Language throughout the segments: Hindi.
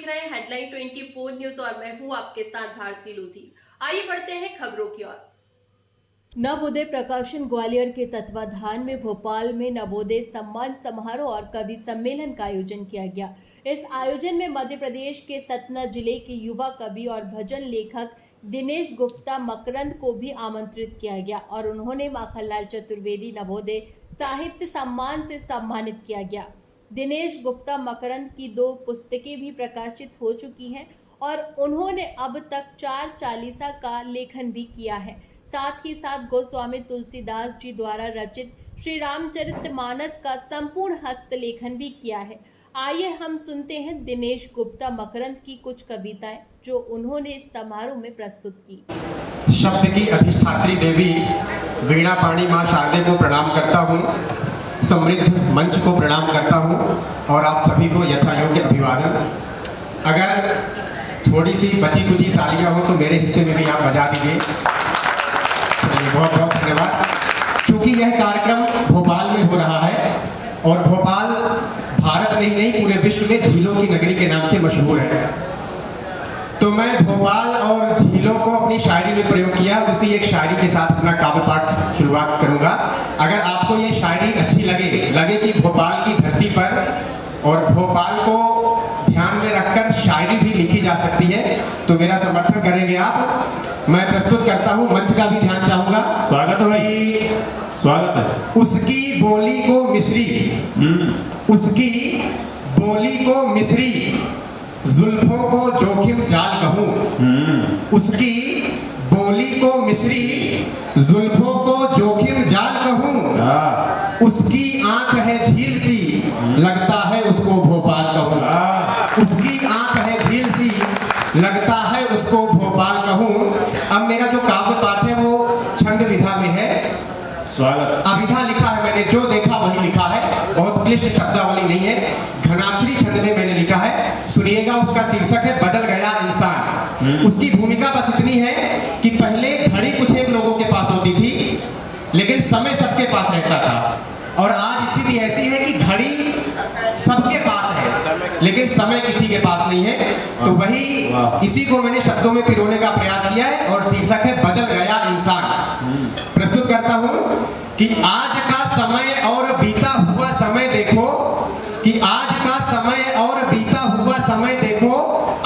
रहे हैं हेडलाइन 24 न्यूज और मैं हूं आपके साथ भारती लोधी। आइए बढ़ते हैं खबरों की ओर। नवोदय प्रकाशन ग्वालियर के तत्वाधान में भोपाल में नवोदय सम्मान समारोह और कवि सम्मेलन का आयोजन किया गया। इस आयोजन में मध्य प्रदेश के सतना जिले के युवा कवि और भजन लेखक दिनेश गुप्ता मकरंद को भी आमंत्रित किया गया और उन्होंने माखनलाल चतुर्वेदी नवोदय साहित्य सम्मान से सम्मानित किया गया। दिनेश गुप्ता मकरंद की 2 पुस्तकें भी प्रकाशित हो चुकी हैं और उन्होंने अब तक 4 चालीसा का लेखन भी किया है। साथ ही साथ गोस्वामी तुलसीदास जी द्वारा रचित श्री रामचरितमानस का संपूर्ण हस्तलेखन भी किया है। आइए हम सुनते हैं दिनेश गुप्ता मकरंद की कुछ कविताएं जो उन्होंने इस समारोह में प्रस्तुत की। शब्द की अधिष्ठात्री देवी वीणा पाणी माँ शारदे को प्रणाम करता हूँ, समृद्ध मंच को प्रणाम करता हूँ और आप सभी को यथायोग्य अभिवादन। अगर थोड़ी सी बची कुची तालियां हो तो मेरे हिस्से में भी आप बजा दीजिए। बहुत बहुत धन्यवाद। चूंकि यह कार्यक्रम भोपाल में हो रहा है और भोपाल भारत में ही नहीं पूरे विश्व में झीलों की नगरी के नाम से मशहूर है, तो मैं भोपाल और झीलों को अपनी शायरी में प्रयोग किया। उसी एक शायरी के साथ अपना काव्य पाठ शुरुआत करूंगा। अगर आपको ये शायरी अच्छी लगे कि भोपाल की धरती पर और भोपाल को ध्यान में रखकर शायरी भी लिखी जा सकती है तो मेरा समर्थन करेंगे आप। मैं प्रस्तुत करता हूँ, मंच का भी ध्यान चाहूंगा। स्वागत है भाई, स्वागत है। उसकी बोली को मिश्री, उसकी बोली को मिश्री, जुल्फों को जोखिम जाल कहूँ। उसकी बोली को मिश्री, जुल्फों को जोखिम जाल कहूँ। उसकी आंख है झील सी, लगता है उसको भोपाल कहूँ। उसकी आंख है झील सी, लगता है उसको भोपाल कहूँ। अब मेरा जो काव्य पाठ है वो छंद विधा में है। स्वागत। अभिधा लिखा है मैंने, जो देखा वही लिखा है, बहुत क्लिष्ट शब्दावली नहीं है, घनाक्षरी छंद में मैंने लिखा है। सुनिएगा, उसका शीर्षक है बदल गया इंसान। उसकी भूमिका बस इतनी है कि पहले घड़ी कुछ एक लोगों के पास होती थी लेकिन समय सबके पास रहता था, और आज स्थिति ऐसी है कि घड़ी सबके पास है लेकिन समय किसी के पास नहीं है। तो वही इसी को मैंने शब्दों में पिरोने का प्रयास किया है और शीर्षक है बदल गया इंसान। प्रस्तुत करता हूं कि आज का समय और बीता हुआ समय देखो, कि आज का समय और बीता हुआ समय देखो,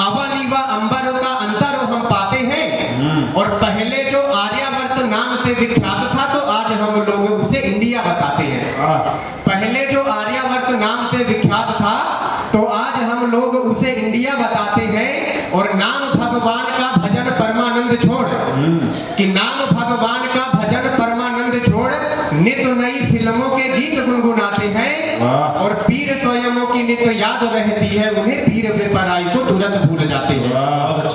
अवन व अंबर का अंतर हम पाते हैं। और पहले जो आर्यावर्त नाम से विख्यात था तो आज हम लोग उसे इंडिया बताते हैं। पहले जो आर्यावर्त नाम से विख्यात था तो आज हम लोग उसे इंडिया बताते हैं। और नाम भगवान का भजन परमानंद छोड़, कि नाम भगवान का भजन परमानंद छोड़, नित नई फिल्मों के गीत गुनगुनाते हैं। और पीर स्वयं की नित याद रहती है उन्हें, पीर वे पराई को तुरंत भूल जाते हैं।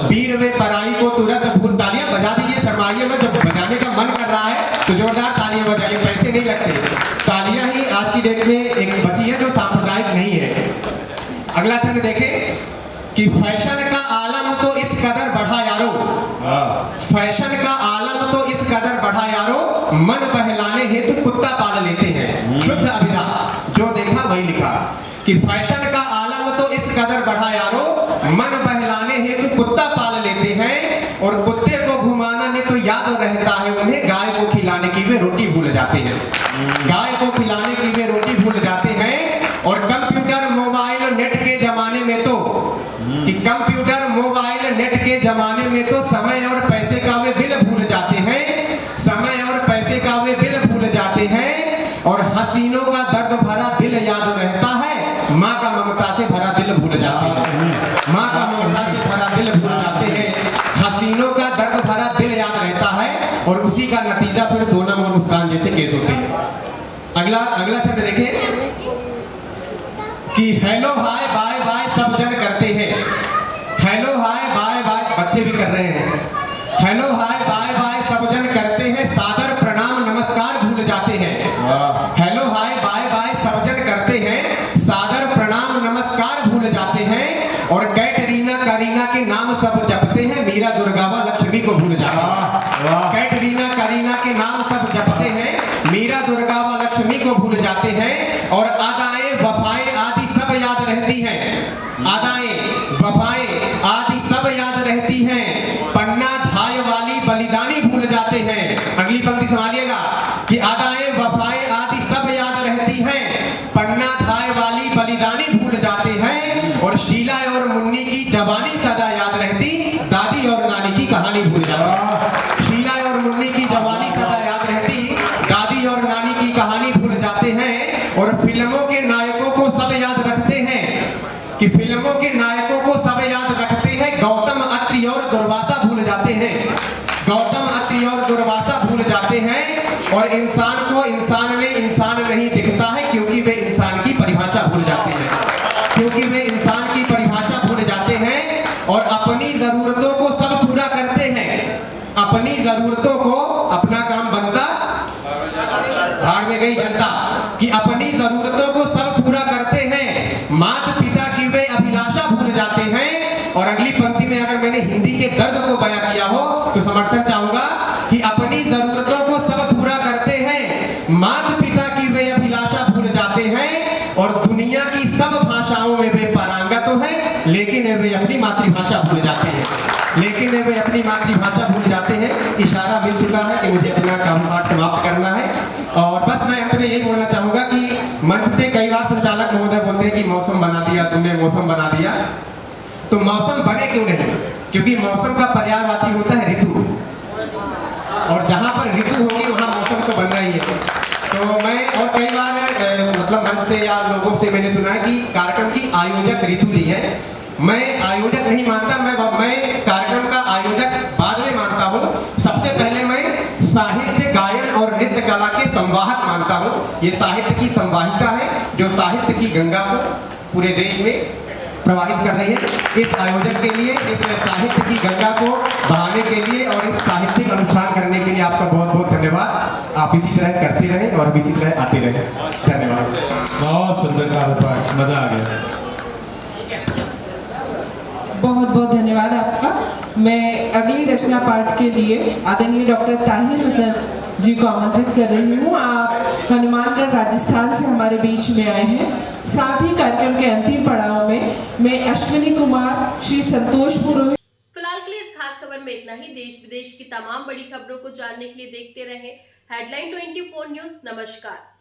पीर वे पराई को तुरंत भूल। तालियां बजा दीजिए, शर्माइए मत, जब बजाने का मन कर रहा है तो जोरदार तालियां बजाइए, पैसे नहीं लगते। तालियां ही आज की डेट में एक बची है जो सांप्रदायिक नहीं है। अगला छंद देखें कि फैशन का आलम तो इस कदर बढ़ा यारो, फैशन का आलम तो इस कदर बढ़ा यारो, मन बहलाने हेतु कुत्ता पाल लेते हैं। शुद्ध अभिधा, जो देखा वही लिखा, कि फैशन का आलम तो इस कदर बढ़ा यारो, मन बहलाने हेतु कुत्ता पाल लेते हैं। और कुत्ते को घुमाना नहीं तो याद रहता है उन्हें, गाय को खिलाने की वे रोटी भूल जाते हैं। गाय को खिलाने की वे रोटी भूल जाते हैं। और कंप्यूटर मोबाइल नेट के जमाने में तो, कि कंप्यूटर मोबाइल नेट के जमाने में तो समय और पैसे का वे बिल भूल जाते हैं। समय और पैसे का वे बिल भूल जाते हैं। और हसीनों का दर्द भरा दिल याद रहता है, माँ का ममता से भरा दिल भूल जाते हैं। माँ का ममता से भरा दिल भूल जाते हैं। हसीनों का दर्द भरा दिल याद रहता है और उसी का नतीजा फिर सोनम और मुस्कान जैसे केस होते हैं। अगला छंद देखें कि हेलो हाय बाय बाय सब जन करते हैं। हेलो हाय बाय बाय, बच्चे भी कर रहे हैं। हेलो हाय बाय बाय सब जन करते हैं, सादर प्रणाम नमस्कार भूल जाते हैं। हेलो हाय बाय बाय सब जन करते हैं, सादर प्रणाम नमस्कार भूल जाते हैं। और कैटरीना करीना के नाम सब जपते हैं, मीरा दुर्गा व लक्ष्मी को भूल जाते हैं। कैटरीना करीना के नाम सब जपते हैं, मीरा दुर्गा व लक्ष्मी को भूल जाते हैं। और अदाएं वफाएं आदि सब याद रहती हैं। अदाएं वफाएं बलिदानी भूल जाते हैं। अगली पंक्ति संभालिएगा कि अदाएं वफाएं आदि सब याद रहती हैं, पन्ना धाय वाली बलिदानी भूल जाते हैं, और शीला और मुन्नी की जवानी सदा याद रहती, दादी और नानी की कहानी भूल जाते। शीला और मुन्नी की जवानी सदा याद रहती, दादी और नानी की कहानी भूल जाते हैं। और फिल्मों के नायकों को सब याद रखते हैं, कि फिल्मों के नायकों को सब याद रखते हैं, गौतम अत्रि और दुर्वासा भूल जाते हैं। गौतम अत्रि और दुर्वासा भूल जाते हैं, और इंसान को इंसान में इंसान नहीं दिखता है, क्योंकि वे इंसान की परिभाषा भूल जाते हैं। क्योंकि वे इंसान की परिभाषा भूल जाते हैं, और अपनी जरूरतों को सब पूरा करते हैं। अपनी जरूरतों को, अपना काम बनता भाड़ में गई जनता, कि अपनी जरूरतों को सब पूरा करते हैं, माता पिता की वे अभिलाषा भूल जाते हैं। और अगली पंक्ति में अगर मैंने हिंदी के दर्द को बयां किया हो तो समर्थन चाहूंगा कि अपनी जरूरतों को सब पूरा करते हैं, माता पिता की वे अभिलाषा भूल जाते हैं, और दुनिया की सब भाषाओं में वे पारंगत तो हैं, लेकिन वे अपनी मातृभाषा भूल जाते हैं। लेकिन वे अपनी मातृभाषा भूल जाते हैं। इशारा मिल चुका है कि मुझे अपना कामकाज समाप्त करना है, और बस मैं अंत में यही बोलना चाहूंगा कि मंच से कई बार संचालक महोदय बोलते हैं कि मौसम बना दिया तुमने, मौसम बना दिया। तो मौसम बने क्यों नहीं? क्योंकि मौसम का पर्यायवाची होता है ऋतु, और जहां पर ऋतु होगी वहां मौसम तो बनना ही है। तो मैं और कई बार मतलब मंच से या लोगों से मैंने सुना है कि कार्यक्रम की आयोजक ऋतु जी है। मैं आयोजक नहीं मानता, मैं कार्यक्रम का आयोजक बाद में मानता हूँ। सबसे पहले मैं साहित्य, गायन और नृत्य कला के संवाहक मानता हूँ। ये साहित्य की संवाहिका है जो साहित्य की गंगा को पूरे देश में प्रवाहित कर रही है। इस आयोजन के लिए, इस साहित्य की गंगा को बहाने के लिए और इस साहित्यिक अनुष्ठान करने के लिए आपका बहुत बहुत धन्यवाद। आप इसी तरह करते रहें और इसी तरह आते रहें। धन्यवाद। बहुत सुंदर काव्यपाठ, मजा आ गया। बहुत बहुत धन्यवाद आपका। मैं अगली रचना पाठ के लिए आदरणीय डॉक्टर ताहिर हसन जी को आमंत्रित कर रही हूँ। आप हनुमानगढ़ राजस्थान से हमारे बीच में आए हैं। साथ ही कार्यक्रम के अंतिम पड़ाव में मैं अश्विनी कुमार, श्री संतोष पुरोहित। फिलहाल के लिए इस खास खबर में इतना ही। देश विदेश की तमाम बड़ी खबरों को जानने के लिए देखते रहें हेडलाइन 24 न्यूज। नमस्कार।